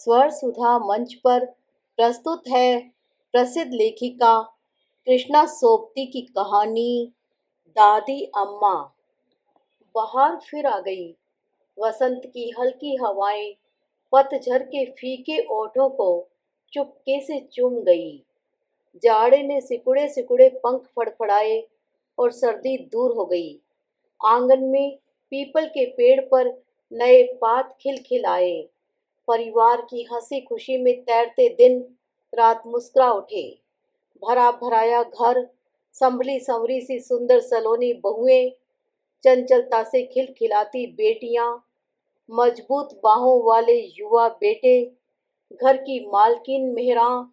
स्वर सुधा मंच पर प्रस्तुत है प्रसिद्ध लेखिका कृष्णा सोबती की कहानी दादी अम्मा। बहार फिर आ गई। वसंत की हल्की हवाएं पतझड़ के फीके ओठों को चुपके से चूम गई। जाड़े ने सिकुड़े सिकुड़े पंख फड़फड़ाए और सर्दी दूर हो गई। आंगन में पीपल के पेड़ पर नए पात खिलखिलाए। परिवार की हंसी खुशी में तैरते दिन रात मुस्कुरा उठे। भरा भराया घर, संभली संवरी सी सुंदर सलोनी बहुएं, चंचलता से खिलखिलाती बेटियां, मजबूत बाहों वाले युवा बेटे। घर की मालकिन मेहरां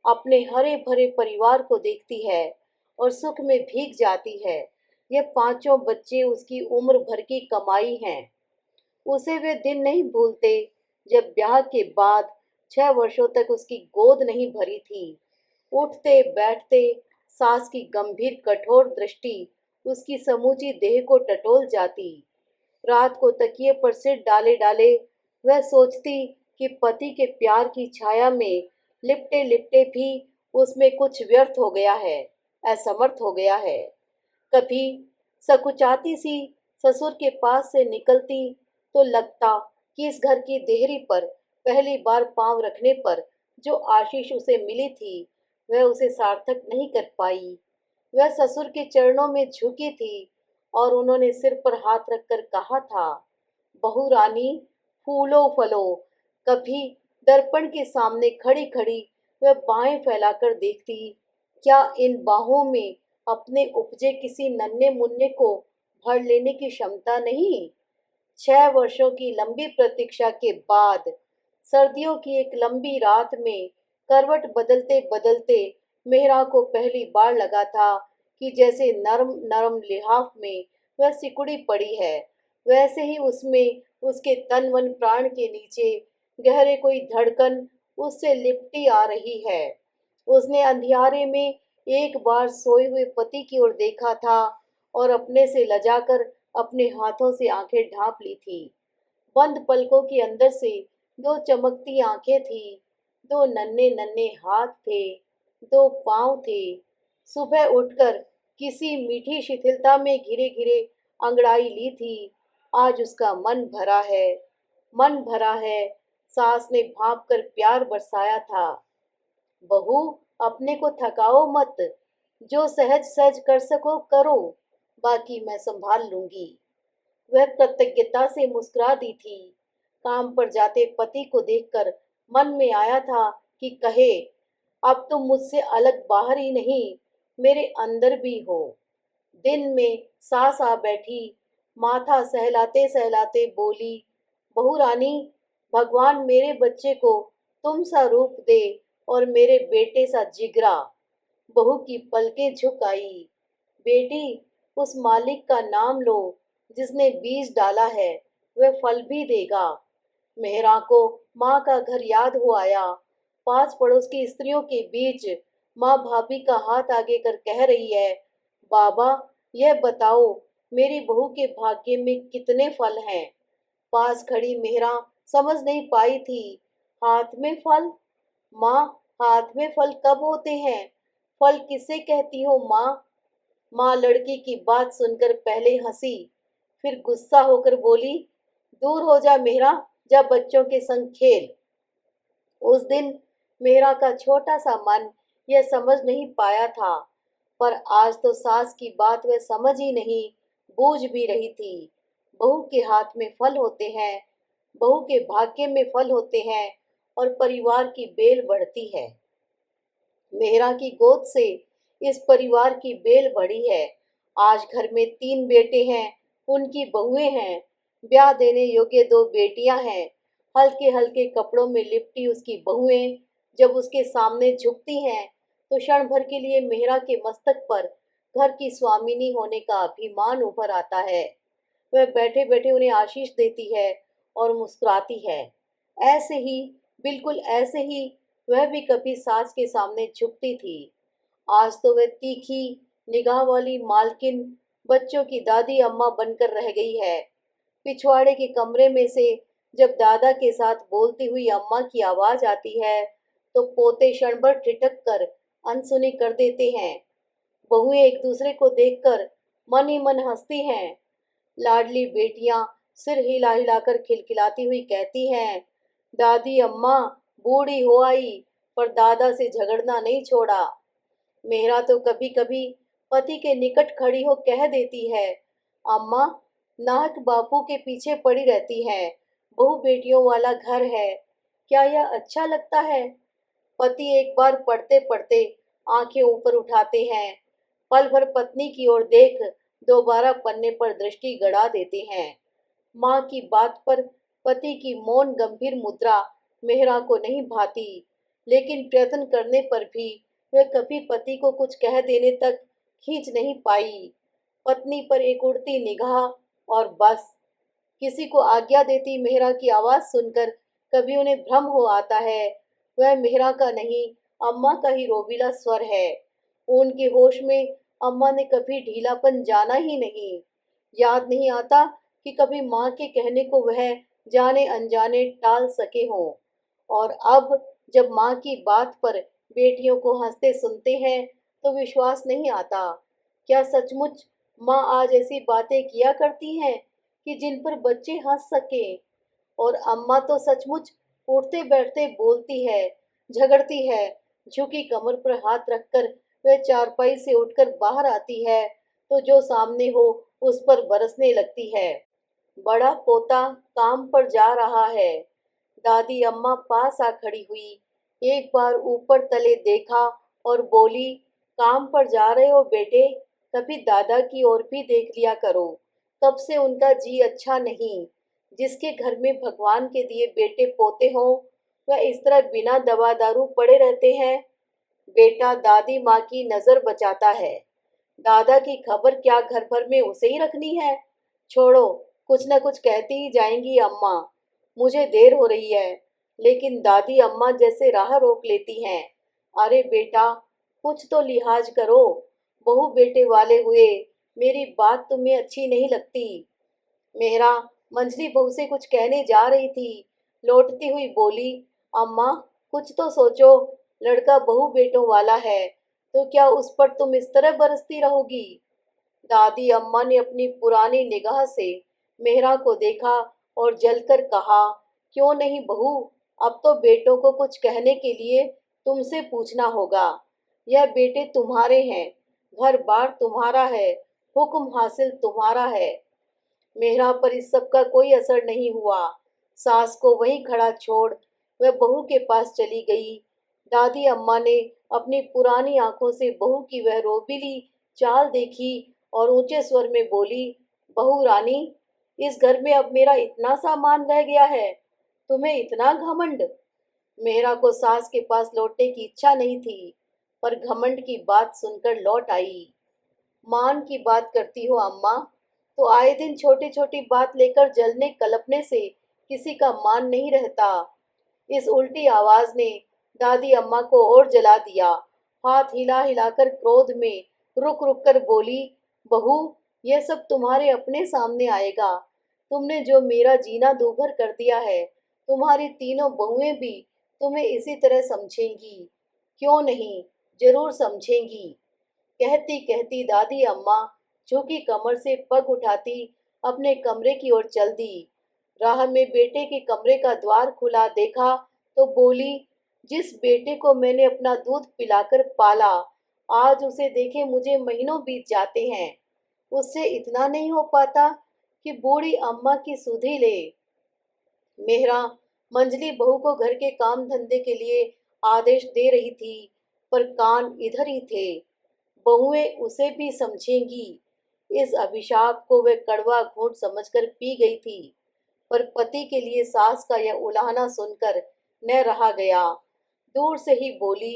अपने हरे भरे परिवार को देखती है और सुख में भीग जाती है। ये पांचों बच्चे उसकी उम्र भर की कमाई हैं। उसे वे दिन नहीं भूलते जब ब्याह के बाद 6 वर्षों तक उसकी गोद नहीं भरी थी। उठते बैठते सास की गंभीर कठोर दृष्टि उसकी समूची देह को टटोल जाती। रात को तकिए पर सिर डाले डाले वह सोचती कि पति के प्यार की छाया में लिपटे लिपटे भी उसमें कुछ व्यर्थ हो गया है, असमर्थ हो गया है। कभी सकुचाती सी ससुर के पास से निकलती तो लगता कि इस घर की देहरी पर पहली बार पांव रखने पर जो आशीष उसे मिली थी वह उसे सार्थक नहीं कर पाई। वह ससुर के चरणों में झुकी थी और उन्होंने सिर पर हाथ रखकर कहा था, बहू रानी फूलो फलो। कभी दर्पण के सामने खड़ी खड़ी वह बाहें फैलाकर देखती, क्या इन बाहों में अपने उपजे किसी नन्हे मुन्ने को भर लेने की क्षमता नहीं। 6 वर्षों की लंबी प्रतीक्षा के बाद सर्दियों की एक लंबी रात में करवट बदलते बदलते मेहरा को पहली बार लगा था कि जैसे नरम नरम लिहाफ में वह सिकुड़ी पड़ी है, वैसे ही उसमें उसके तन मन प्राण के नीचे गहरे कोई धड़कन उससे लिपटी आ रही है। उसने अंधियारे में एक बार सोए हुए पति की ओर देखा था और अपने से लजाकर अपने हाथों से आंखें ढांप ली थी। बंद पलकों के अंदर से दो चमकती आंखें थी, दो नन्हे नन्हे हाथ थे, दो पांव थे। सुबह उठकर किसी मीठी शिथिलता में घिरे घिरे अंगड़ाई ली थी। आज उसका मन भरा है, मन भरा है। सास ने भाप कर प्यार बरसाया था। बहू अपने को थकाओ मत, जो सहज सहज कर सको करो, बाकी मैं संभाल लूंगी। वह कृतज्ञता से मुस्कुरा दी थी। काम पर जाते पति को देखकर मन में आया था कि कहे, अब तुम मुझसे अलग बाहर ही नहीं मेरे अंदर भी हो। दिन में सास आ बैठी, माथा सहलाते सहलाते बोली, बहू रानी भगवान मेरे बच्चे को तुम सा रूप दे और मेरे बेटे सा जिगरा। बहू की पलकें झुक आई। बेटी उस मालिक का नाम लो जिसने बीज डाला है, वह फल भी देगा। मेहरा को माँ का घर याद हो आया। पास पड़ोस की स्त्रियों के बीच माँ भाभी का हाथ आगे कर कह रही है, बाबा यह बताओ मेरी बहू के भाग्य में कितने फल हैं। पास खड़ी मेहरा समझ नहीं पाई थी। हाथ में फल? माँ हाथ में फल कब होते हैं? फल किसे कहती हो माँ? माँ लड़की की बात सुनकर पहले हंसी, फिर गुस्सा होकर बोली, दूर हो जा मेहरा, जा बच्चों के संग खेल। उस दिन मेहरा का छोटा सा मन यह समझ नहीं पाया था, पर आज तो सास की बात वह समझ ही नहीं, बूझ भी रही थी। बहू के हाथ में फल होते हैं, बहू के भाग्य में फल होते हैं और परिवार की बेल बढ़ती है। मेहरा की गोद से इस परिवार की बेल बढ़ी है। आज घर में 3 बेटे हैं, उनकी बहुएं हैं, ब्याह देने योग्य 2 बेटियां हैं। हल्के हल्के कपड़ों में लिपटी उसकी बहुएं जब उसके सामने झुकती हैं तो क्षण भर के लिए मेहरा के मस्तक पर घर की स्वामिनी होने का अभिमान उभर आता है। वह बैठे बैठे उन्हें आशीष देती है और मुस्कुराती है। ऐसे ही, बिल्कुल ऐसे ही वह भी कभी सास के सामने झुकती थी। आज तो वह तीखी निगाह वाली मालकिन बच्चों की दादी अम्मा बनकर रह गई है। पिछवाड़े के कमरे में से जब दादा के साथ बोलती हुई अम्मा की आवाज आती है तो पोते क्षण भर ठिठक कर अनसुनी कर देते हैं। बहुएं एक दूसरे को देखकर मन ही मन हंसती हैं। लाडली बेटियां सिर हिला हिलाकर खिलखिलाती हुई कहती हैं, दादी अम्मा बूढ़ी हो आई पर दादा से झगड़ना नहीं छोड़ा। मेहरा तो कभी कभी पति के निकट खड़ी हो कह देती है, अम्मा नाहक बापू के पीछे पड़ी रहती है, बहू बेटियों वाला घर है, क्या यह अच्छा लगता है? पति एक बार पढ़ते पढ़ते आंखें ऊपर उठाते हैं, पल भर पत्नी की ओर देख दोबारा पन्ने पर दृष्टि गड़ा देते हैं। माँ की बात पर पति की मौन गंभीर मुद्रा मेहरा को नहीं भाती, लेकिन प्रयत्न करने पर भी वह कभी पति को कुछ कह देने तक खींच नहीं पाई। पत्नी पर एक उड़ती निगाह और बस। किसी को आज्ञा देती मेहरा की आवाज सुनकर कभी उन्हें भ्रम हो आता है वह मेहरा का नहीं, अम्मा का ही रोबीला स्वर है। उनके होश में अम्मा ने कभी ढीलापन जाना ही नहीं। याद नहीं आता कि कभी माँ के कहने को वह जाने अनजाने टाल सके हों। और अब जब माँ की बात पर बेटियों को हंसते सुनते हैं तो विश्वास नहीं आता। क्या सचमुच माँ आज ऐसी बातें किया करती हैं कि जिन पर बच्चे हंस सकें? और अम्मा तो सचमुच उठते बैठते बोलती है, झगड़ती है। झुकी कमर पर हाथ रखकर वह चारपाई से उठकर बाहर आती है तो जो सामने हो उस पर बरसने लगती है। बड़ा पोता काम पर जा रहा है। दादी अम्मा पास आ खड़ी हुई, एक बार ऊपर तले देखा और बोली, काम पर जा रहे हो बेटे, कभी दादा की ओर भी देख लिया करो। कब से उनका जी अच्छा नहीं। जिसके घर में भगवान के दिए बेटे पोते हों वह इस तरह बिना दवा दारू पड़े रहते हैं। बेटा दादी माँ की नजर बचाता है। दादा की खबर क्या घर भर में उसे ही रखनी है। छोड़ो, कुछ न कुछ कहती ही जाएंगी अम्मा। मुझे देर हो रही है। लेकिन दादी अम्मा जैसे राह रोक लेती हैं। अरे बेटा, कुछ तो लिहाज करो। बहू बेटे वाले हुए मेरी बात तुम्हें अच्छी नहीं लगती। मेहरा मंझली बहू से कुछ कहने जा रही थी, लौटती हुई बोली, अम्मा कुछ तो सोचो। लड़का बहू बेटों वाला है तो क्या उस पर तुम इस तरह बरसती रहोगी? दादी अम्मा ने अपनी पुरानी निगाह से मेहरा को देखा और जलकर कहा, क्यों नहीं बहू, अब तो बेटों को कुछ कहने के लिए तुमसे पूछना होगा। यह बेटे तुम्हारे हैं, घर बार तुम्हारा है, हुक्म हासिल तुम्हारा है। मेहरा पर इस सब का कोई असर नहीं हुआ। सास को वहीं खड़ा छोड़ वह बहू के पास चली गई। दादी अम्मा ने अपनी पुरानी आंखों से बहू की वह रोबीली चाल देखी और ऊंचे स्वर में बोली, बहू रानी, इस घर में अब मेरा इतना सामान रह गया है, तुम्हें इतना घमंड? मेहरा को सास के पास लौटने की इच्छा नहीं थी, पर घमंड की बात सुनकर लौट आई। मान की बात करती हो अम्मा, तो आए दिन छोटी छोटी बात लेकर जलने कलपने से किसी का मान नहीं रहता। इस उल्टी आवाज ने दादी अम्मा को और जला दिया। हाथ हिला हिलाकर क्रोध में रुक रुक कर बोली, बहू, यह सब तुम्हारे अपने सामने आएगा। तुमने जो मेरा जीना दूभर कर दिया है, तुम्हारी तीनों बहुएं भी तुम्हें इसी तरह समझेंगी। क्यों नहीं, जरूर समझेंगी। कहती कहती दादी अम्मा झुकी कमर से पग उठाती अपने कमरे की ओर चल दी। राह में बेटे के कमरे का द्वार खुला देखा तो बोली, जिस बेटे को मैंने अपना दूध पिलाकर पाला, आज उसे देखे मुझे महीनों बीत जाते हैं। उससे इतना नहीं हो पाता कि बूढ़ी अम्मा की सुधि ले। मेहरा मंझली बहू को घर के काम धंधे के लिए आदेश दे रही थी, पर कान इधर ही थे। बहुएं उसे भी समझेंगी। इस अभिशाप को वह कड़वा घूंट समझकर पी गई थी, पर पति के लिए सास का यह उलाहना सुनकर न रहा गया। दूर से ही बोली,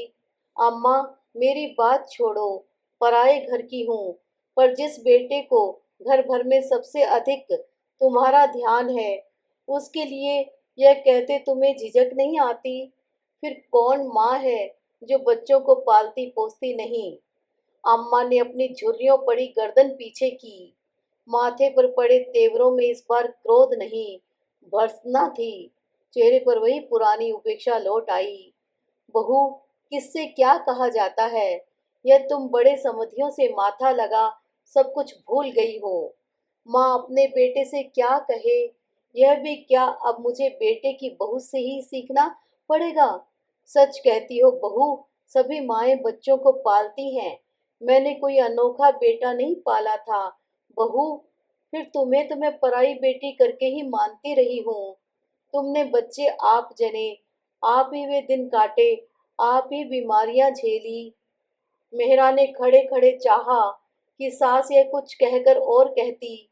अम्मा मेरी बात छोड़ो, पराए घर की हूँ, पर जिस बेटे को घर भर में सबसे अधिक तुम्हारा ध्यान है, उसके लिए यह कहते तुम्हें झिझक नहीं आती? फिर कौन माँ है जो बच्चों को पालती पोसती नहीं? अम्मा ने अपनी झुर्रियों पड़ी गर्दन पीछे की। माथे पर पड़े तेवरों में इस बार क्रोध नहीं, भर्त्सना थी। चेहरे पर वही पुरानी उपेक्षा लौट आई। बहू, किससे क्या कहा जाता है? यह तुम बड़े समधियों से माथा लगा सब कुछ भूल गई हो। माँ अपने बेटे से क्या कहे, यह भी क्या अब मुझे बेटे की बहू से ही सीखना पड़ेगा? सच कहती हो बहू, सभी माएं बच्चों को पालती हैं। मैंने कोई अनोखा बेटा नहीं पाला था। बहू, फिर तुम्हें तो मैं पराई बेटी करके ही मानती रही हूँ। तुमने बच्चे आप जने, आप ही वे दिन काटे, आप ही बीमारियां झेली। मेहरा ने खड़े खड़े चाहा कि सास यह कुछ कहकर और कहती।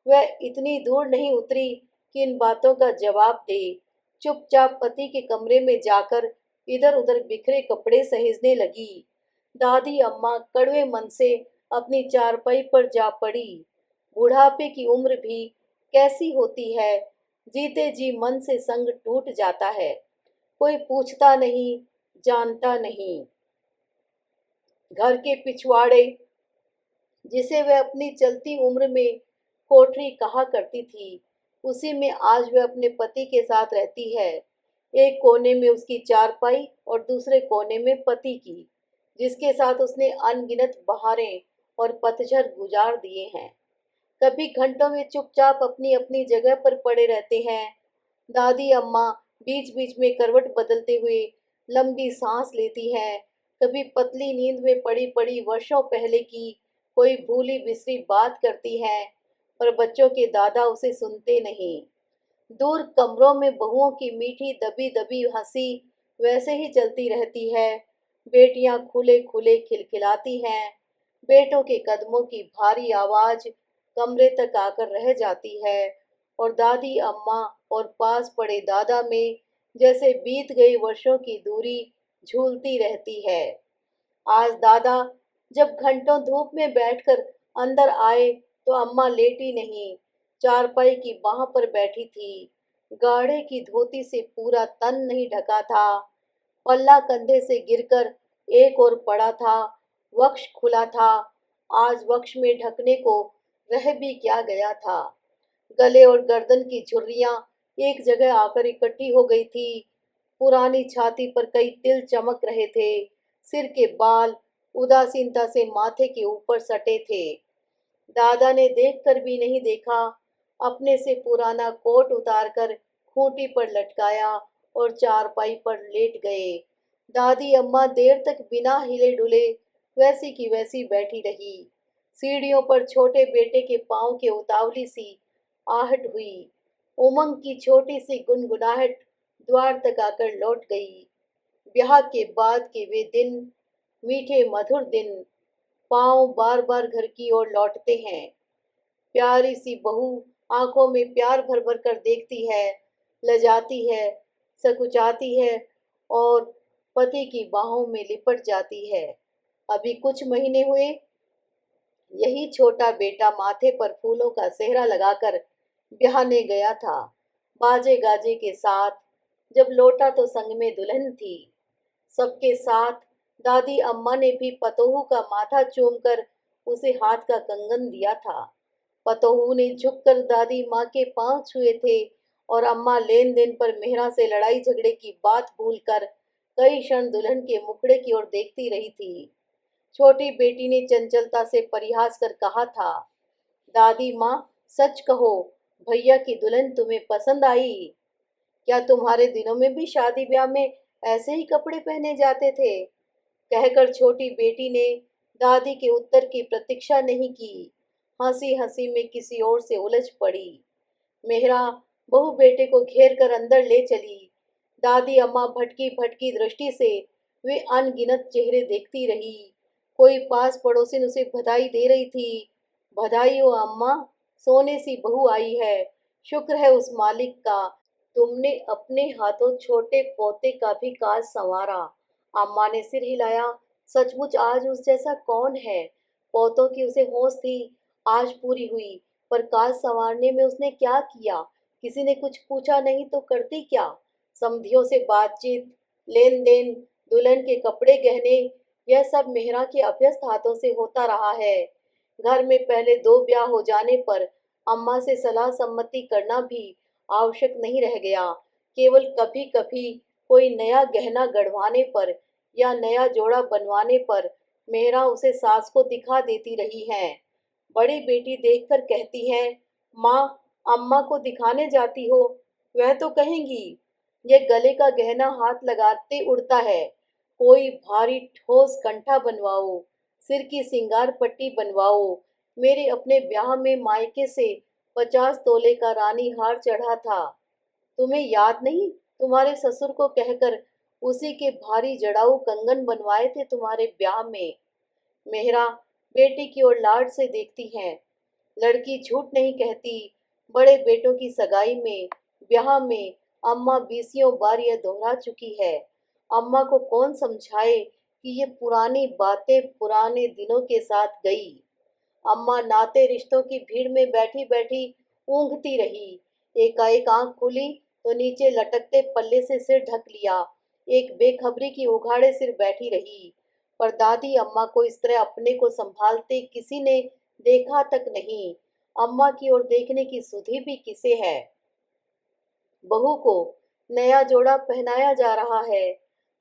वह इतनी दूर नहीं उतरी कि इन बातों का जवाब दे। चुपचाप पति के कमरे में जाकर इधर उधर बिखरे कपड़े सहेजने लगी। दादी अम्मा कड़वे मन से अपनी चारपाई पर जा पड़ी। बुढ़ापे की उम्र भी कैसी होती है, जीते जी मन से संग टूट जाता है। कोई पूछता नहीं, जानता नहीं। घर के पिछवाड़े, जिसे वह अपनी चलती उम्र में कोठरी कहा करती थी, उसी में आज वह अपने पति के साथ रहती है। एक कोने में उसकी चारपाई और दूसरे कोने में पति की, जिसके साथ उसने अनगिनत बहारें और पतझड़ गुजार दिए हैं। कभी घंटों में चुपचाप अपनी अपनी जगह पर पड़े रहते हैं। दादी अम्मा बीच बीच में करवट बदलते हुए लंबी सांस लेती हैं। कभी पतली नींद में पड़ी पड़ी वर्षों पहले की कोई भूली बिसरी बात करती हैं, पर बच्चों के दादा उसे सुनते नहीं। दूर कमरों में बहुओं की मीठी दबी दबी हंसी वैसे ही चलती रहती है। बेटियां खुले खुले खिलखिलाती हैं। बेटों के कदमों की भारी आवाज कमरे तक आकर रह जाती है, और दादी अम्मा और पास पड़े दादा में जैसे बीत गई वर्षों की दूरी झूलती रहती है। आज दादा जब घंटों धूप में बैठकर अंदर आए तो अम्मा लेटी नहीं, चारपाई की बाह पर बैठी थी। गाढ़े की धोती से पूरा तन नहीं ढका था। पल्ला कंधे से गिरकर एक ओर पड़ा था। वक्ष खुला था। आज वक्ष में ढकने को रह भी क्या गया था। गले और गर्दन की झुर्रियां एक जगह आकर इकट्ठी हो गई थी। पुरानी छाती पर कई तिल चमक रहे थे। सिर के बाल उदासीनता से माथे के ऊपर सटे थे। दादा ने देखकर भी नहीं देखा। अपने से पुराना कोट उतारकर खूंटी पर लटकाया और चारपाई पर लेट गए। दादी अम्मा देर तक बिना हिले डुले वैसी की वैसी बैठी रही। सीढ़ियों पर छोटे बेटे के पांव के उतावली सी आहट हुई। उमंग की छोटी सी गुनगुनाहट द्वार तक आकर लौट गई। ब्याह के बाद के वे दिन, मीठे मधुर दिन, पांव बार बार घर की ओर लौटते हैं। प्यारी सी बहू आंखों में प्यार भर भर कर देखती है, लजाती है, सकुचाती है और पति की बाहों में लिपट जाती है। अभी कुछ महीने हुए, यही छोटा बेटा माथे पर फूलों का सेहरा लगाकर ब्याहने गया था, बाजे गाजे के साथ। जब लौटा तो संग में दुल्हन थी। सबके साथ दादी अम्मा ने भी पतोहू का माथा चूमकर उसे हाथ का कंगन दिया था। पतोहू ने झुककर दादी माँ के पांव छुए थे, और अम्मा लेन देन पर मेहरा से लड़ाई झगड़े की बात भूलकर कई क्षण दुल्हन के मुखड़े की ओर देखती रही थी। छोटी बेटी ने चंचलता से परिहास कर कहा था, दादी माँ, सच कहो, भैया की दुल्हन तुम्हें पसंद आई? क्या तुम्हारे दिनों में भी शादी ब्याह में ऐसे ही कपड़े पहने जाते थे? कहकर छोटी बेटी ने दादी के उत्तर की प्रतीक्षा नहीं की। हंसी हंसी में किसी और से उलझ पड़ी। मेहरा बहू बेटे को घेर कर अंदर ले चली। दादी अम्मा भटकी भटकी दृष्टि से वे अनगिनत चेहरे देखती रही। कोई पास पड़ोसिन उसे बधाई दे रही थी। बधाई हो अम्मा, सोने सी बहू आई है। शुक्र है उस मालिक का, तुमने अपने हाथों छोटे पोते का भी काज संवारा। अम्मा ने सिर हिलाया। सचमुच आज उस जैसा कौन है? पोतों की उसे होश थी, आज पूरी हुई। पर काज संवारने में उसने क्या किया? किसी ने कुछ पूछा नहीं तो करती क्या? समधियों से बातचीत, लेन देन, दुल्हन के कपड़े गहने, यह सब मेहरा के अभ्यस्त हाथों से होता रहा है। घर में पहले दो ब्याह हो जाने पर अम्मा से सलाह सम्मति करना भी आवश्यक नहीं रह गया। केवल कभी कभी कोई नया गहना गढ़वाने पर या नया जोड़ा बनवाने पर मेहरा उसे सास को दिखा देती रही है। बड़ी बेटी देखकर कहती है, माँ, अम्मा को दिखाने जाती हो? वह तो कहेंगी, ये गले का गहना हाथ लगाते उड़ता है, कोई भारी ठोस कंठा बनवाओ, सिर की सिंगार पट्टी बनवाओ। मेरे अपने ब्याह में मायके से 50 तोले का रानी हार चढ़ा था। तुम्हें याद नहीं? तुम्हारे ससुर को कहकर उसी के भारी जड़ाऊ कंगन बनवाए थे तुम्हारे ब्याह में। मेहरा बेटी की ओर लाड से देखती है। लड़की झूठ नहीं कहती। बड़े बेटों की सगाई में, ब्याह में अम्मा बीसियों बार यह दोहरा चुकी है। अम्मा को कौन समझाए कि ये पुरानी बातें पुराने दिनों के साथ गई। अम्मा नाते रिश्तों की भीड़ में बैठी बैठी ऊँघती रही। एकाएक आंख खुली तो नीचे लटकते पल्ले से सिर ढक लिया। एक बेखबरी की उघाड़े सिर बैठी रही। पर दादी अम्मा को इस तरह अपने को संभालते किसी ने देखा तक नहीं। अम्मा की ओर देखने की सुधि भी किसे है। बहू को नया जोड़ा पहनाया जा रहा है।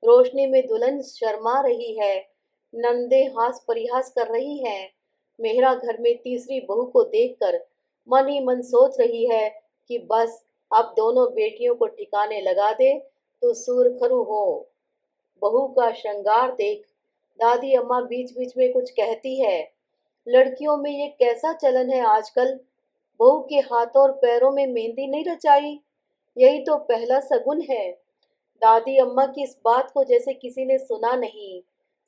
रोशनी में दुल्हन शर्मा रही है। नंदे हास परिहास कर रही हैं। मेहरा घर में तीसरी बहू को देखकर मन ही मन सोच रही है कि बस अब दोनों बेटियों को ठिकाने लगा दे तो सूरखरू हो। बहू का श्रृंगार देख दादी अम्मा बीच बीच में कुछ कहती है। लड़कियों में ये कैसा चलन है आजकल? बहू के हाथों और पैरों में मेहंदी नहीं रचाई? यही तो पहला शगुन है। दादी अम्मा की इस बात को जैसे किसी ने सुना नहीं।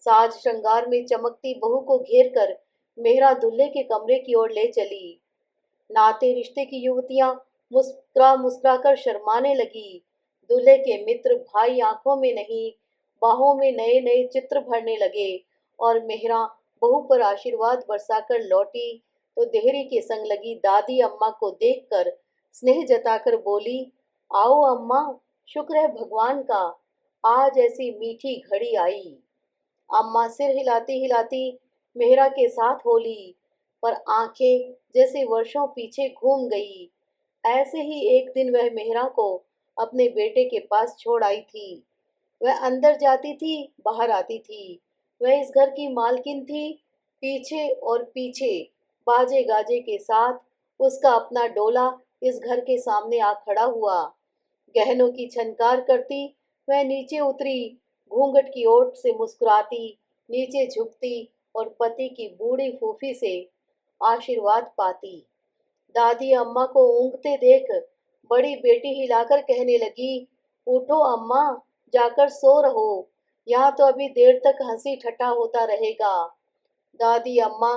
साज श्रृंगार में चमकती बहू को घेर कर मेहरा दूल्हे के कमरे की ओर ले चली। नाते रिश्ते की युवतियां मुस्कुरा मुस्कुरा कर शर्माने लगी। दूल्हे के मित्र भाई आंखों में नहीं, बाहों में नए नए चित्र भरने लगे। और मेहरा बहू पर आशीर्वाद बरसाकर लौटी तो देहरी के संग लगी दादी अम्मा को देखकर स्नेह जताकर बोली, आओ अम्मा, शुक्र है भगवान का, आज ऐसी मीठी घड़ी आई। अम्मा सिर हिलाती हिलाती मेहरा के साथ बोली, पर आंखें जैसे वर्षों पीछे घूम गई। ऐसे ही एक दिन वह मेहरा को अपने बेटे के पास छोड़ आई थी। वह अंदर जाती थी, बाहर आती थी। वह इस घर की मालकिन थी। पीछे और पीछे बाजे गाजे के साथ उसका अपना डोला इस घर के सामने आ खड़ा हुआ। गहनों की छनकार करती वह नीचे उतरी, घूंघट की ओट से मुस्कुराती नीचे झुकती और पति की बूढ़ी फूफी से आशीर्वाद पाती। दादी अम्मा को ऊँघते देख बड़ी बेटी हिलाकर कहने लगी, उठो अम्मा, जाकर सो रहो, यहाँ तो अभी देर तक हंसी ठट्ठा होता रहेगा। दादी अम्मा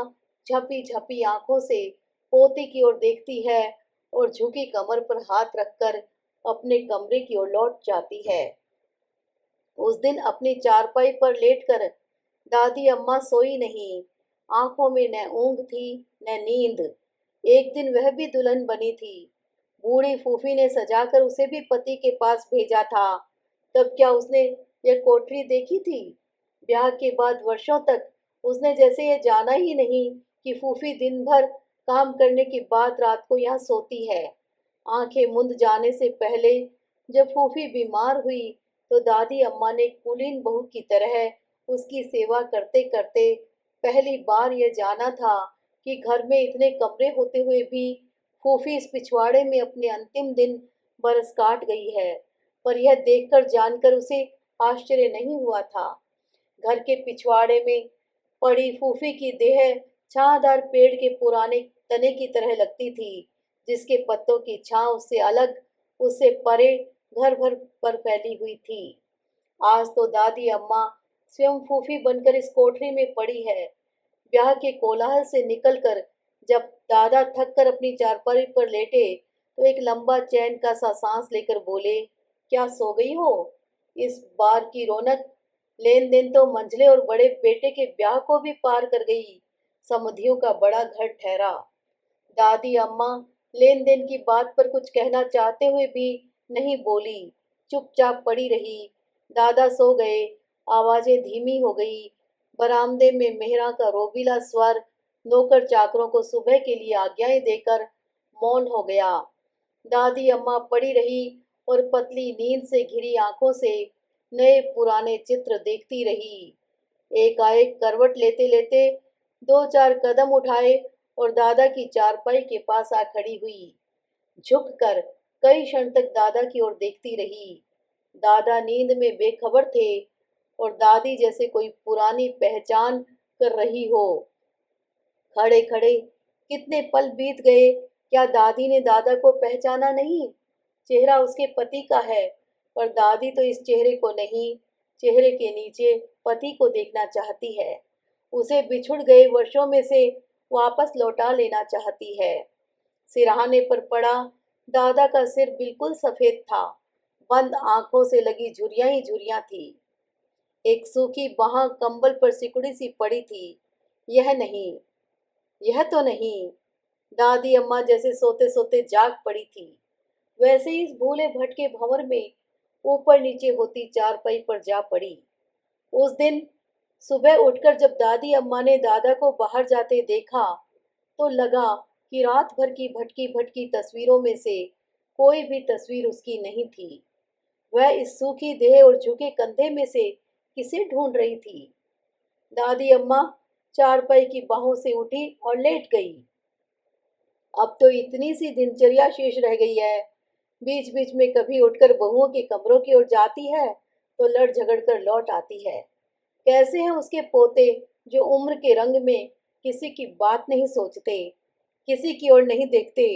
झपी झपी आंखों से पोती की ओर देखती है और झुकी कमर पर हाथ रखकर अपने कमरे की ओर लौट जाती है। उस दिन अपनी चारपाई पर लेटकर दादी अम्मा सोई नहीं। आंखों में न ऊंघ थी न नींद। एक दिन वह भी दुल्हन बनी थी। बूढ़ी फूफी ने सजाकर उसे भी पति के पास भेजा था। तब क्या उसने यह कोठरी देखी थी? ब्याह के बाद वर्षों तक उसने जैसे ये जाना ही नहीं कि फूफी दिन भर काम करने के बाद रात को यहाँ सोती है। आंखें मुंद जाने से पहले जब फूफी बीमार हुई तो दादी अम्मा ने कुलीन बहू की तरह उसकी सेवा करते करते पहली बार यह जाना था कि घर में इतने कमरे होते हुए भी फूफी इस पिछवाड़े में अपने अंतिम दिन बरस काट गई है। पर यह देखकर जानकर उसे आश्चर्य नहीं हुआ था। घर के पिछवाड़े में पड़ी फूफी की देह छायादार पेड़ के पुराने तने की तरह लगती थी, जिसके पत्तों की छांव उससे अलग, उससे परे घर भर पर फैली हुई थी। आज तो दादी अम्मा स्वयं फूफी बनकर इस कोठरी में पड़ी है। ब्याह के कोलाहल से निकलकर जब दादा थक कर अपनी चारपाई पर लेटे तो एक लंबा चैन का सा सांस लेकर बोले, क्या सो गई हो? इस बार की रौनक लेन देन तो मंझले और बड़े बेटे के ब्याह को भी पार कर गई। समधियों का बड़ा घर ठहरा। दादी अम्मा लेन देन की बात पर कुछ कहना चाहते हुए भी नहीं बोली, चुपचाप पड़ी रही। दादा सो गए। आवाजें धीमी हो गई। बरामदे में मेहरा का रोबीला स्वर नौकर चाकरों को सुबह के लिए आज्ञाएं देकर मौन हो गया। दादी अम्मा पड़ी रही और पतली नींद से घिरी आंखों से नए पुराने चित्र देखती रही। एकाएक करवट लेते लेते दो चार कदम उठाए और दादा की चारपाई के पास आ खड़ी हुई। झुककर कई क्षण तक दादा की ओर देखती रही। दादा नींद में बेखबर थे और दादी जैसे कोई पुरानी पहचान कर रही हो। खड़े खड़े कितने पल बीत गए, क्या दादी ने दादा को पहचाना नहीं? चेहरा उसके पति का है, पर दादी तो इस चेहरे को नहीं, चेहरे के नीचे पति को देखना चाहती है। उसे बिछुड़ गए वर्षों में से वापस लौटा लेना चाहती है। सिरहाने पर पड़ा दादा का सिर बिल्कुल सफेद था, बंद आंखों से लगी झुर्रियां ही झुर्रियां थी। एक सूखी बांह कंबल पर सिकुड़ी सी पड़ी थी। यह नहीं, यह तो नहीं। दादी अम्मा जैसे सोते सोते जाग पड़ी थी, वैसे ही इस भूले भटके भंवर में ऊपर नीचे होती चारपाई पर जा पड़ी। उस दिन सुबह उठकर जब दादी अम्मा ने दादा को बाहर जाते देखा, तो लगा कि रात भर की भटकी भटकी तस्वीरों में से कोई भी तस्वीर उसकी नहीं थी। वह इस सूखी देह और झुके कंधे में से किसे ढूंढ रही थी? दादी अम्मा चारपाई की बाहों से उठी और लेट गई। अब तो इतनी सी दिनचर्या शेष रह गई है। बीच बीच में कभी उठकर बहुओं के कमरों की ओर जाती है, तो लड़ झगड़ कर लौट आती है। कैसे हैं उसके पोते, जो उम्र के रंग में किसी की बात नहीं सोचते, किसी की ओर नहीं देखते।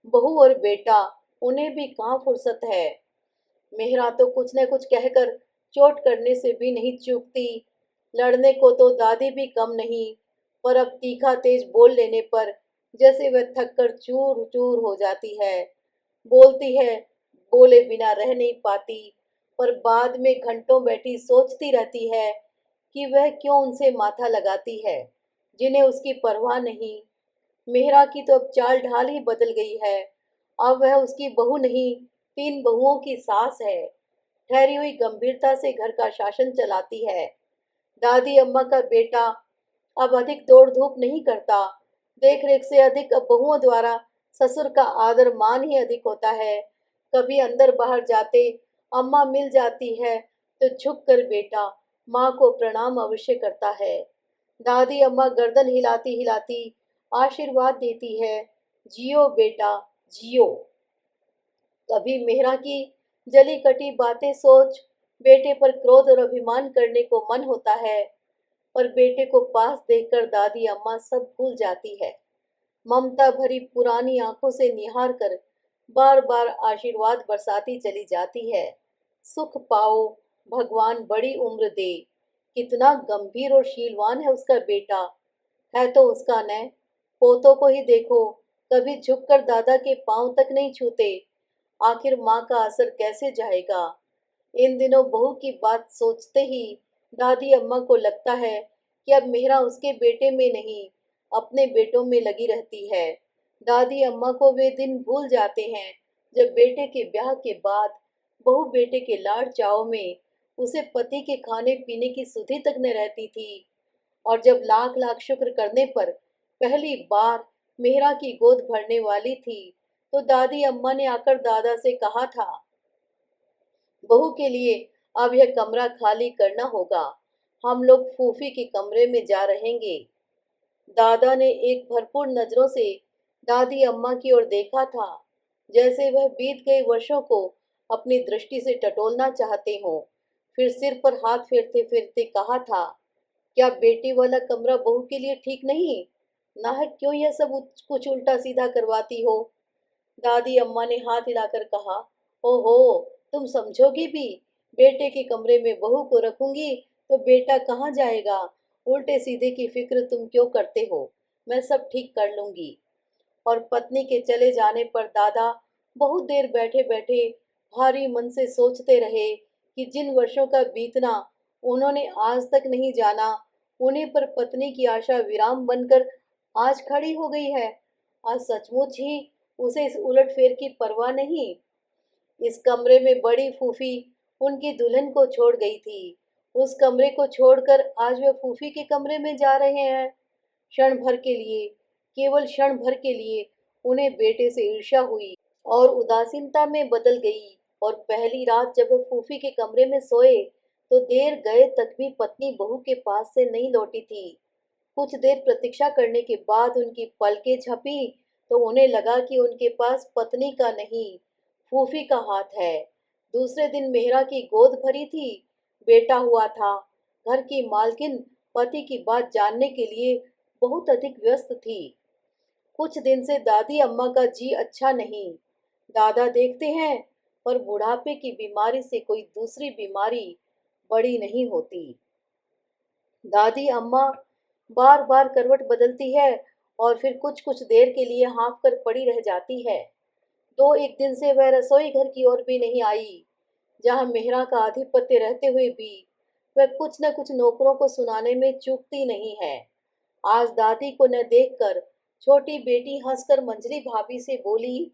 बहू और बेटा, उन्हें भी कहाँ फुर्सत है। मेहरा तो कुछ न कुछ कहकर चोट करने से भी नहीं चूकती। लड़ने को तो दादी भी कम नहीं, पर अब तीखा तेज बोल लेने पर जैसे वह थक कर चूर चूर हो जाती है। बोलती है, बोले बिना रह नहीं पाती, पर बाद में घंटों बैठी सोचती रहती है कि वह क्यों उनसे माथा लगाती है, जिन्हें उसकी परवाह नहीं। मेहरा की तो अब चाल ढाल ही बदल गई है। अब वह उसकी बहू नहीं, तीन बहुओं की सास है। ठहरी हुई गंभीरता से घर का शासन चलाती है। दादी अम्मा का बेटा अब अधिक दौड़ धूप नहीं करता। देख रेख से अधिक अब बहुओं द्वारा ससुर का आदर मान ही अधिक होता है। कभी अंदर बाहर जाते अम्मा मिल जाती है, तो झुक कर बेटा माँ को प्रणाम अवश्य करता है। दादी अम्मा गर्दन हिलाती हिलाती आशीर्वाद देती है, जियो बेटा जियो। कभी मेहरा की जली कटी बातें सोच बेटे पर क्रोध और अभिमान करने को मन होता है, पर बेटे को पास देखकर दादी अम्मा सब भूल जाती है। ममता भरी पुरानी आंखों से निहार कर बार बार आशीर्वाद बरसाती चली जाती है। सुख पाओ, भगवान बड़ी उम्र दे। कितना गंभीर और शीलवान है उसका बेटा। है तो उसका न, पोतों को ही देखो, कभी झुककर दादा के पांव तक नहीं छूते। आखिर माँ का असर कैसे जाएगा? इन दिनों बहू की बात सोचते ही दादी अम्मा को लगता है कि अब मेहरा उसके बेटे में नहीं, अपने बेटों में लगी रहती है। दादी अम्मा को वे दिन भूल जाते हैं जब बेटे के ब्याह के बाद बहू बेटे के लाड़ चाव में उसे पति के खाने पीने की सुधि तक न रहती थी। और जब लाख लाख शुक्र करने पर पहली बार मेहरा की गोद भरने वाली थी, तो दादी अम्मा ने आकर दादा से कहा था, बहू के लिए अब यह कमरा खाली करना होगा, हम लोग फूफी के कमरे में जा रहेंगे। दादा ने एक भरपूर नजरों से दादी अम्मा की ओर देखा था, जैसे वह बीत गए वर्षों को अपनी दृष्टि से टटोलना चाहते हों। फिर सिर पर हाथ फेरते फेरते कहा था, क्या बेटी वाला कमरा बहू के लिए ठीक नहीं? नाहक क्यों यह सब कुछ उल्टा सीधा करवाती हो? दादी अम्मा ने हाथ हिलाकर कहा, ओहो, तुम समझोगी भी? बेटे के कमरे में बहू को रखूंगी तो बेटा कहाँ जाएगा? उल्टे सीधे की फिक्र तुम क्यों करते हो? मैं सब ठीक कर लूंगी। और पत्नी के चले जाने पर दादा बहुत देर बैठे बैठे भारी मन से सोचते रहे कि जिन वर्षों का बीतना उन्होंने आज तक नहीं जाना, उन्हीं पर पत्नी की आशा विराम बनकर आज खड़ी हो गई है। आज सचमुच ही उसे इस उलटफेर की परवाह नहीं। इस कमरे में बड़ी फूफी उनकी दुल्हन को छोड़ गई थी। उस कमरे को छोड़कर आज वे फूफी के कमरे में जा रहे हैं। क्षण भर के लिए, केवल क्षण भर के लिए उन्हें बेटे से ईर्ष्या हुई। और उदासीनता में बदल गई। और पहली रात जब वह फूफी के कमरे में सोए तो देर गए तक भी पत्नी बहू के पास से नहीं लौटी थी। कुछ देर प्रतीक्षा करने के बाद उनकी पलकें झपी तो उन्हें लगा कि उनके पास पत्नी का नहीं, फूफी का हाथ है। दूसरे दिन मेहरा की गोद भरी थी, बेटा हुआ था। घर की मालकिन पति की बात जानने के लिए बहुत अधिक व्यस्त थी। कुछ दिन से दादी अम्मा का जी अच्छा नहीं। दादा देखते हैं, पर बुढ़ापे की बीमारी से कोई दूसरी बीमारी बड़ी नहीं होती। दादी अम्मा बार बार करवट बदलती है और फिर कुछ कुछ देर के लिए हाँफ कर पड़ी रह जाती है। दो एक दिन से वह रसोई घर की ओर भी नहीं आई, जहाँ मेहरा का आधिपत्य रहते हुए भी वह कुछ न कुछ नौकरों को सुनाने में चूकती नहीं है। आज दादी को न देखकर छोटी बेटी हंसकर मंजली भाभी से बोली,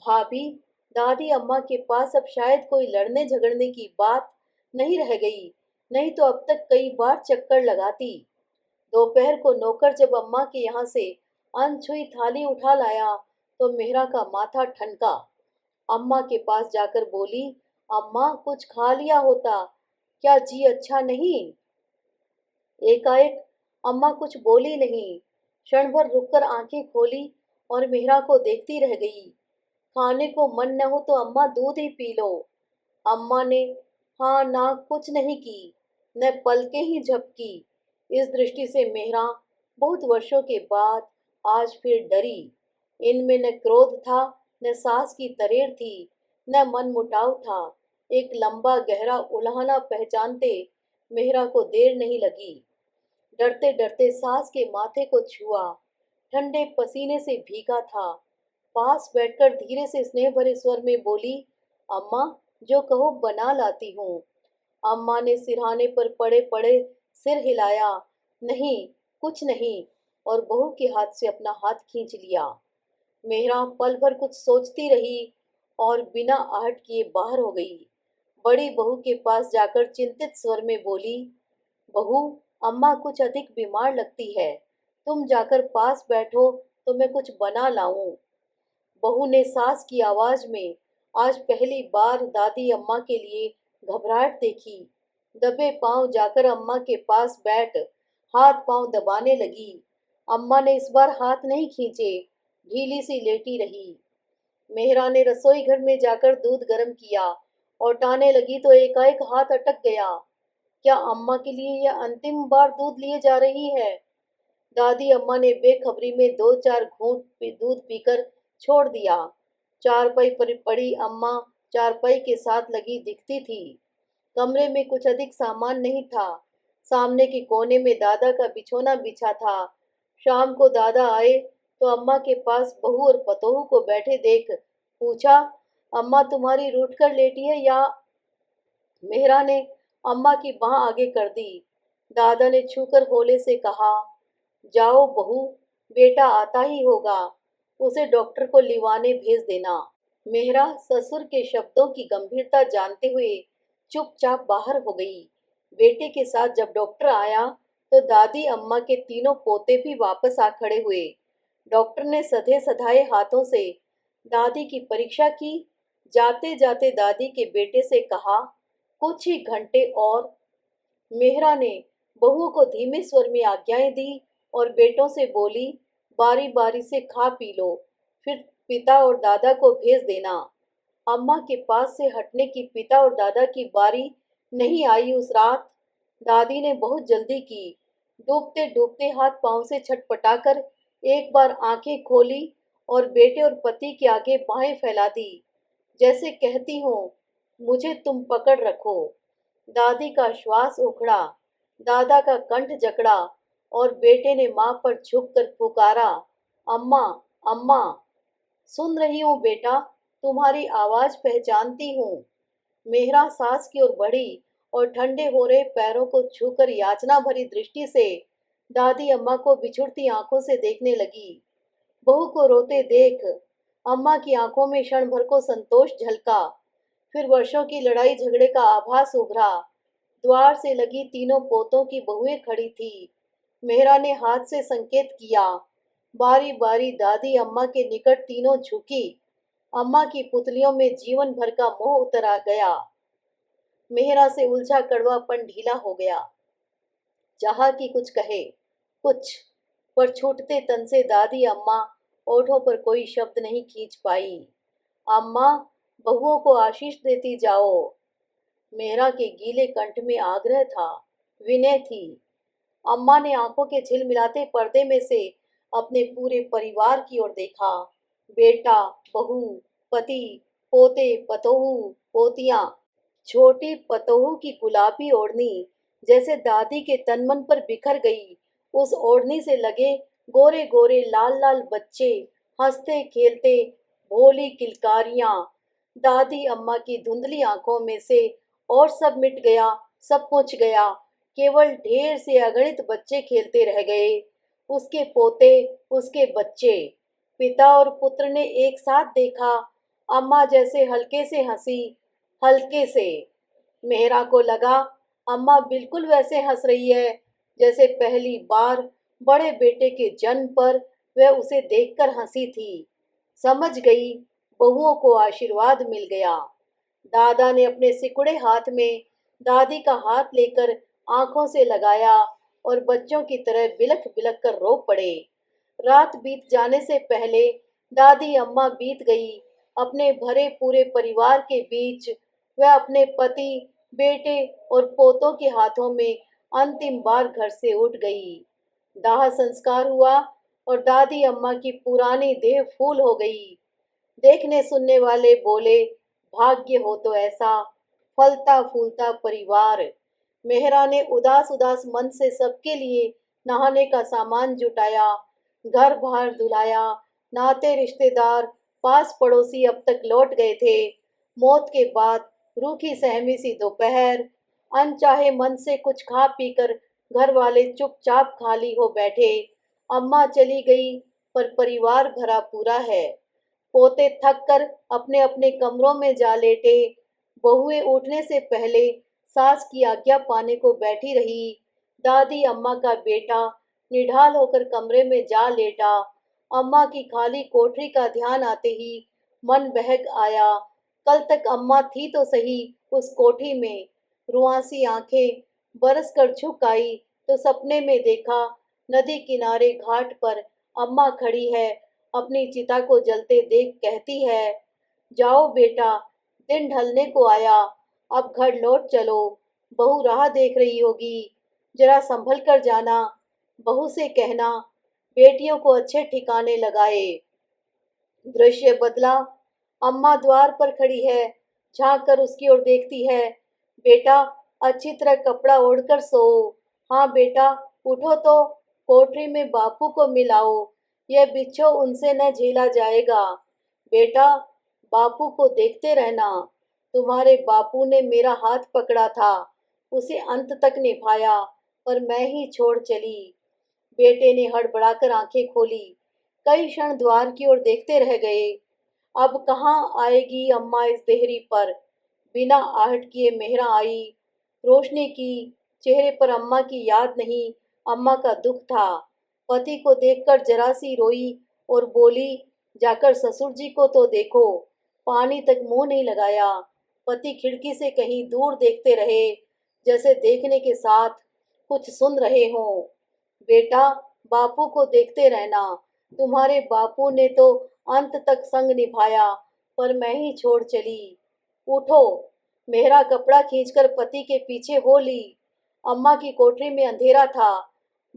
भाभी, दादी अम्मा के पास अब शायद कोई लड़ने झगड़ने की बात नहीं रह गई, नहीं तो अब तक कई बार चक्कर लगाती। दोपहर को नौकर जब अम्मा के यहाँ से अनछुई थाली उठा लाया तो मेहरा का माथा ठनका। अम्मा के पास जाकर बोली, अम्मा कुछ खा लिया होता, क्या जी अच्छा नहीं? एकाएक अम्मा कुछ बोली नहीं, क्षण भर रुककर आंखें खोली और मेहरा को देखती रह गई। खाने को मन न हो तो अम्मा दूध ही पी लो। अम्मा ने हाँ ना कुछ नहीं की, न पलकें ही झपकी। इस दृष्टि से मेहरा बहुत वर्षों के बाद आज फिर डरी। इनमें न क्रोध था, न सास की तरेर थी, न मन मुटाव था। एक लंबा गहरा उल्हाना पहचानते मेहरा को देर नहीं लगी। डरते डरते सास के माथे को छुआ, ठंडे पसीने से भीगा था। पास बैठकर धीरे से स्नेह भरे स्वर में बोली, अम्मा जो कहो बना लाती हूँ। अम्मा ने सिरहाने पर पड़े पड़े सिर हिलाया, नहीं कुछ नहीं, और बहू के हाथ से अपना हाथ खींच लिया। मेहरा पल भर कुछ सोचती रही और बिना आहट किए बाहर हो गई। बड़ी बहू के पास जाकर चिंतित स्वर में बोली, बहू, अम्मा कुछ अधिक बीमार लगती है, तुम जाकर पास बैठो तो मैं कुछ बना लाऊं। बहू ने सास की आवाज में आज पहली बार दादी अम्मा के लिए घबराहट देखी। दबे पांव जाकर अम्मा के पास बैठ हाथ पांव दबाने लगी। अम्मा ने इस बार हाथ नहीं खींचे, ढीली सी लेटी रही। मेहरा ने रसोई घर में जाकर दूध गर्म किया और टाने लगी तो एकाएक हाथ अटक गया। क्या अम्मा के लिए यह अंतिम बार दूध लिए जा रही है? दादी अम्मा ने बेखबरी में दो चार घूंट दूध पीकर छोड़ दिया। चारपाई पर पड़ी अम्मा चारपाई के साथ लगी दिखती थी। कमरे में कुछ अधिक सामान नहीं था। सामने के कोने में दादा का बिछोना बिछा था। शाम को दादा आए तो अम्मा के पास बहू और पतोहू को बैठे देख पूछा, अम्मा तुम्हारी रूठ कर लेटी है या? मेहरा ने अम्मा की बाह आगे कर दी। दादा ने छूकर होले से कहा, जाओ बहू, बेटा आता ही होगा, उसे डॉक्टर को लिवाने भेज देना। मेहरा ससुर के शब्दों की गंभीरता जानते हुए चुपचाप बाहर हो गई। बेटे के साथ जब डॉक्टर आया तो दादी अम्मा के तीनों पोते भी वापस आ खड़े हुए। डॉक्टर ने सधे सधाए हाथों से दादी की परीक्षा की। जाते जाते दादी के बेटे से कहा, कुछ ही घंटे और। मेहरा ने बहू को धीमे स्वर में आज्ञाएं दी और बेटों से बोली, बारी बारी से खा पी लो, फिर पिता और दादा को भेज देना। अम्मा के पास से हटने की पिता और दादा की बारी नहीं आई उस रात। दादी ने बहुत जल्दी की। डूबते डूबते हाथ पांव से छटपटाकर एक बार आंखें खोली और बेटे और पति के आगे बाहें फैला दी, जैसे कहती हूँ, मुझे तुम पकड़ रखो। दादी का श्वास उखड़ा, दादा का कंठ जकड़ा और बेटे ने माँ पर झुककर पुकारा, अम्मा, अम्मा। सुन रही हूँ बेटा, तुम्हारी आवाज पहचानती हूँ। मेहरा सास की ओर बढ़ी और ठंडे हो रहे पैरों को छूकर याचना भरी दृष्टि से दादी अम्मा को बिछुड़ती आंखों से देखने लगी। बहू को रोते देख अम्मा की आंखों में क्षण भर को संतोष झलका, फिर वर्षों की लड़ाई झगड़े का आभास उभरा। द्वार से लगी तीनों पोतों की बहुएं खड़ी थी। मेहरा ने हाथ से संकेत किया। बारी बारी दादी अम्मा के निकट तीनों झुकी। अम्मा की पुतलियों में जीवन भर का मोह उतर आ गया। मेहरा से उलझा कड़वापन ढीला हो गया। चाहा कि कुछ कहे, कुछ, पर छूटते तन से दादी अम्मा ओठों पर कोई शब्द नहीं खींच पाई। अम्मा, बहुओं को आशीष देती जाओ। मेहरा के गीले कंठ में आग्रह था, विनय थी। अम्मा ने आंखों के झिलमिलाते पर्दे में से अपने पूरे परिवार की ओर देखा। बेटा, बहू, पति, पोते, पतोहू, पोतियां। छोटी पतोहू की गुलाबी ओढ़नी जैसे दादी के तन मन पर बिखर गई। उस ओढ़नी से लगे गोरे गोरे लाल लाल बच्चे, हंसते खेलते, भोली किलकारियां। दादी अम्मा की धुंधली आंखों में से और सब मिट गया, सब कुछ गया। केवल ढेर से अगणित बच्चे खेलते रह गए, उसके पोते, उसके बच्चे। पिता और पुत्र ने एक साथ देखा। अम्मा जैसे हल्के से हंसी, हल्के से। मेहरा को लगा अम्मा बिल्कुल वैसे हंस रही है जैसे पहली बार बड़े बेटे के जन्म पर वह उसे देखकर हंसी थी। समझ गई, बहुओं को आशीर्वाद मिल गया। दादा ने अपने सिकुड़े हाथ में दादी का हाथ लेकर आंखों से लगाया और बच्चों की तरह बिलख बिलख कर रो पड़े। रात बीत जाने से पहले दादी अम्मा बीत गई। अपने भरे पूरे परिवार के बीच वह अपने पति, बेटे और पोतों के हाथों में अंतिम बार घर से उठ गई। दाह संस्कार हुआ और दादी अम्मा की पुरानी देह फूल हो गई। देखने सुनने वाले बोले, भाग्य हो तो ऐसा फलता फूलता परिवार। मेहरा ने उदास उदास मन से सबके लिए नहाने का सामान जुटाया, घर बाहर धुलाया। नाते रिश्तेदार, पास पड़ोसी अब तक लौट गए थे। मौत के बाद रूखी सहमी सी दोपहर। अनचाहे मन से कुछ खा पीकर घर वाले चुपचाप खाली हो बैठे। अम्मा चली गई, पर परिवार भरा पूरा है। पोते थक कर अपने अपने कमरों में जा लेटे। बहुएं उठने से पहले सास की आज्ञा पाने को बैठी रही। दादी अम्मा का बेटा निढाल होकर कमरे में जा लेटा। अम्मा की खाली कोठरी का ध्यान आते ही मन बहक आया। कल तक अम्मा थी तो सही उस कोठी में। रुआंसी आंखें बरस कर झुक आई तो सपने में देखा, नदी किनारे घाट पर अम्मा खड़ी है। अपनी चिता को जलते देख कहती है, जाओ बेटा, दिन ढलने को आया, अब घर लौट चलो। बहू राह देख रही होगी, जरा संभल कर जाना। बहू से कहना, बेटियों को अच्छे ठिकाने लगाए। दृश्य बदला। अम्मा द्वार पर खड़ी है, झांक कर उसकी ओर देखती है। बेटा, अच्छी तरह कपड़ा ओढ़कर सो। हाँ बेटा, उठो तो, कोठरी में बापू को मिलाओ। यह बिच्छू उनसे न झेला जाएगा। बेटा, बापू को देखते रहना। तुम्हारे बापू ने मेरा हाथ पकड़ा था, उसे अंत तक निभाया, पर मैं ही छोड़ चली। बेटे ने हड़बड़ाकर आंखें खोली। कई क्षण द्वार की ओर देखते रह गए। अब कहाँ आएगी अम्मा इस देहरी पर। बिना आहट किए मेहरा आई। रोशनी की। चेहरे पर अम्मा की याद नहीं, अम्मा का दुख था। पति को देखकर जरा सी रोई और बोली, जाकर ससुर जी को तो देखो। पानी तक मुंह नहीं लगाया। पति खिड़की से कहीं दूर देखते रहे, जैसे देखने के साथ कुछ सुन रहे हों। बेटा, बापू को देखते रहना। तुम्हारे बापू ने तो अंत तक संग निभाया, पर मैं ही छोड़ चली। उठो। मेहरा कपड़ा खींचकर पति के पीछे हो ली। अम्मा की कोठरी में अंधेरा था।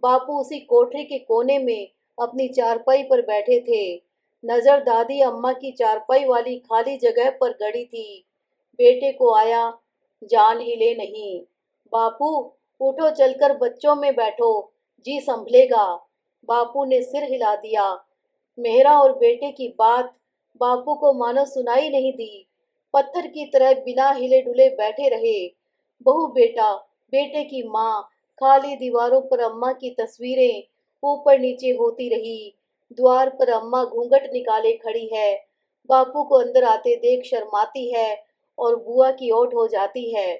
बापू उसी कोठरी के कोने में अपनी चारपाई पर बैठे थे। नजर दादी अम्मा की चारपाई वाली खाली जगह पर गड़ी थी। बेटे को आया, जान हिले नहीं। बापू, उठो, चलकर बच्चों में बैठो, जी संभलेगा। बापू ने सिर हिला दिया। मेहरा और बेटे की बात बापू को मानो सुनाई नहीं दी। पत्थर की तरह बिना हिले डुले बैठे रहे। बहू बेटा, बेटे की माँ, खाली दीवारों पर अम्मा की तस्वीरें ऊपर नीचे होती रही। द्वार पर अम्मा घूंघट निकाले खड़ी है। बापू को अंदर आते देख शर्माती है और बुआ की ओट हो जाती है।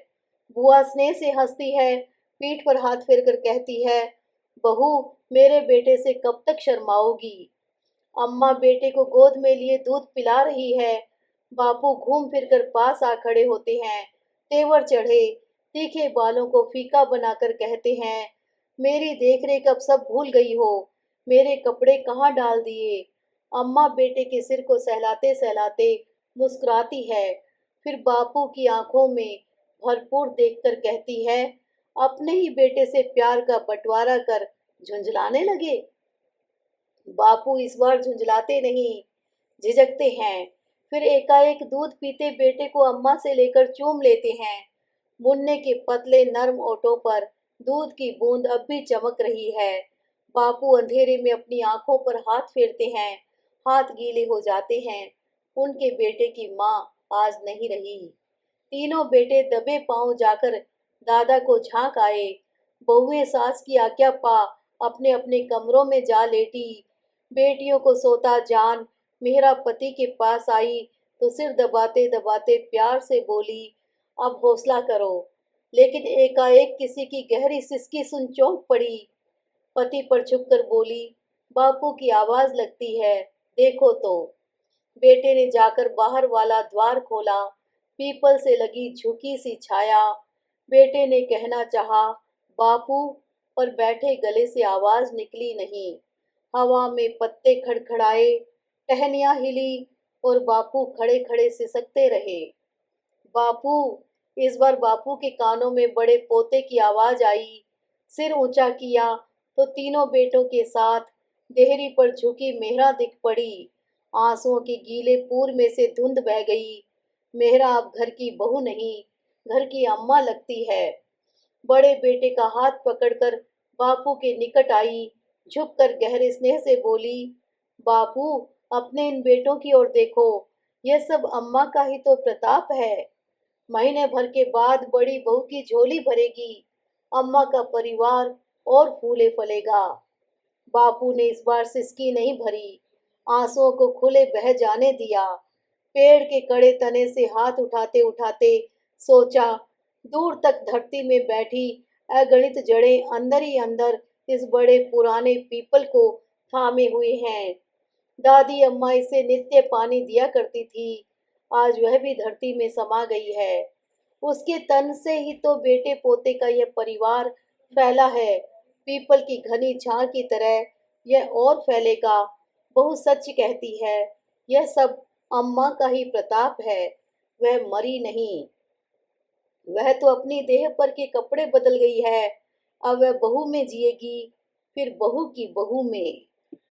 बुआ स्नेह से हंसती है, पीठ पर हाथ फेर कर कहती है, बहू, मेरे बेटे से कब तक शर्माओगी। अम्मा बेटे को गोद में लिए दूध पिला रही है। बापू घूम फिर कर पास आ खड़े होते हैं। तेवर चढ़े तीखे बालों को फीका बनाकर कहते हैं, मेरी देखरेख अब सब भूल गई हो। मेरे कपड़े कहाँ डाल दिए। अम्मा बेटे के सिर को सहलाते सहलाते मुस्कुराती है। फिर बापू की आंखों में भरपूर देखकर कहती है, अपने ही बेटे से प्यार का बंटवारा कर झुंझलाने लगे। बापू इस बार झुंझलाते नहीं, झिझकते हैं। फिर एकाएक दूध पीते बेटे को अम्मा से लेकर चूम लेते हैं। मुन्ने के पतले नर्म ओठों पर दूध की बूंद अब भी चमक रही है। बापू अंधेरे में अपनी आंखों पर हाथ फेरते हैं। हाथ गीले हो जाते हैं। उनके बेटे की माँ आज नहीं रही। तीनों बेटे दबे पांव जाकर दादा को झांक आए। बहुएं सास की आज्ञा पा अपने अपने कमरों में जा लेटी। बेटियों को सोता जान मेहरा पति के पास आई तो सिर दबाते दबाते प्यार से बोली, अब हौसला करो। लेकिन एकाएक किसी की गहरी सिसकी सुन चौंक पड़ी। पति पर झुककर बोली, बापू की आवाज लगती है, देखो तो। बेटे ने जाकर बाहर वाला द्वार खोला। पीपल से लगी झुकी सी छाया। बेटे ने कहना चाहा, बापू, पर बैठे गले से आवाज निकली नहीं। हवा में पत्ते खड़खड़ाए, टहनियां हिली और बापू खड़े खड़े सिसकते रहे। बापू। इस बार बापू के कानों में बड़े पोते की आवाज आई। सिर ऊंचा किया तो तीनों बेटों के साथ देहरी पर झुकी मेहरा दिख पड़ी। आंसुओं के गीले पूर में से धुंध बह गई। मेहरा अब घर की बहू नहीं, घर की अम्मा लगती है। बड़े बेटे का हाथ पकड़कर बापू के निकट आई, झुककर गहरे स्नेह से बोली, बापू, अपने इन बेटों की ओर देखो। यह सब अम्मा का ही तो प्रताप है। महीने भर के बाद बड़ी बहू की झोली भरेगी। अम्मा का परिवार और फूले फलेगा। बापू ने इस बार सिसकी नहीं भरी, आंसुओं को खुले बह जाने दिया। पेड़ के कड़े तने से हाथ उठाते उठाते सोचा, दूर तक धरती में बैठी अगणित जड़ें अंदर ही अंदर इस बड़े पुराने पीपल को थामे हुए हैं। दादी अम्मा इसे नित्य पानी दिया करती थी। आज वह भी धरती में समा गई है। उसके तन से ही तो बेटे पोते का यह परिवार फैला है। पीपल की घनी छां की तरह यह और फैलेगा। बहू सच कहती है, यह सब अम्मा का ही प्रताप है। वह मरी नहीं, वह तो अपनी देह पर के कपड़े बदल गई है। अब वह बहू में जिएगी, फिर बहू की बहू में।